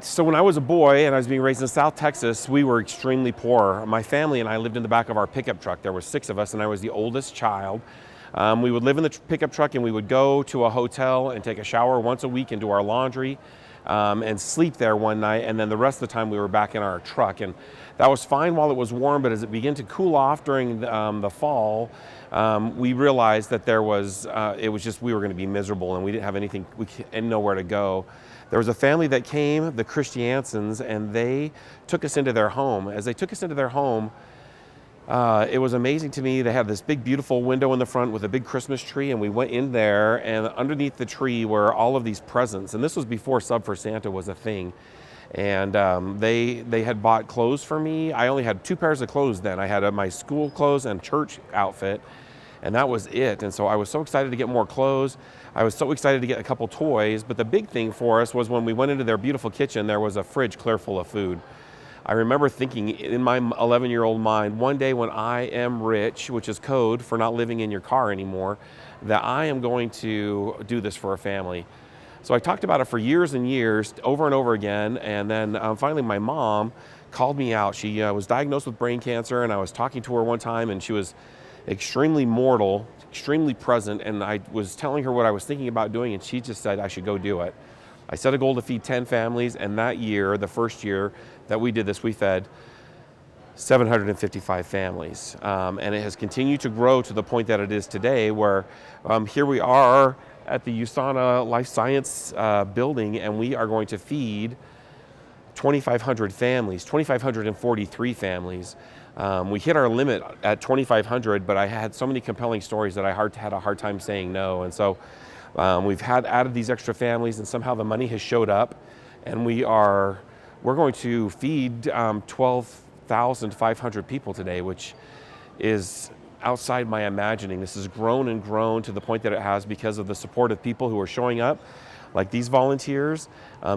So when I was a boy and I was being raised in South Texas, we were extremely poor. My family and I lived in the back of our pickup truck. There were 6 of us, and I was the oldest child. We would live in the pickup truck, and we would go to a hotel and take a shower once a week and do our laundry, and sleep there one night. And then the rest of the time we were back in our truck. And that was fine while it was warm, but as it began to cool off during the fall, we realized that it was just we were going to be miserable, and we didn't have anything, we didn't know where to go. There was a family that came, the Christiansons, and they took us into their home. As they took us into their home, it was amazing to me. They had this big, beautiful window in the front with a big Christmas tree, and we went in there, and underneath the tree were all of these presents. And this was before Sub for Santa was a thing. And they had bought clothes for me. I only had 2 pairs of clothes then. I had my school clothes and church outfit, and that was it. And so I was so excited to get more clothes. I was so excited to get a couple toys, but the big thing for us was when we went into their beautiful kitchen, there was a fridge clear full of food. I remember thinking in my 11-year-old mind, one day when I am rich, which is code for not living in your car anymore, that I am going to do this for a family. So I talked about it for years and years, over and over again, and then finally my mom called me out. She was diagnosed with brain cancer, and I was talking to her one time, and she was extremely mortal, extremely present, and I was telling her what I was thinking about doing, and she just said I should go do it. I set a goal to feed 10 families, and that year, the first year that we did this, we fed 755 families. And it has continued to grow to the point that it is today, where here we are at the USANA Life Science building, and we are going to feed 2,500 families, 2,543 families. We hit our limit at 2,500, but I had so many compelling stories that I had a hard time saying no. And so we've added these extra families, and somehow the money has showed up, and we're going to feed 12,500 people today, which is outside my imagining. This has grown and grown to the point that it has because of the support of people who are showing up, like these volunteers,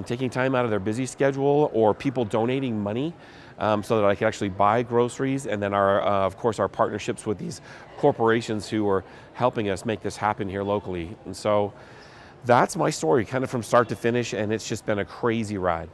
taking time out of their busy schedule, or people donating money so that I can actually buy groceries, and then of course our partnerships with these corporations who are helping us make this happen here locally. And so that's my story, kind of from start to finish, and it's just been a crazy ride.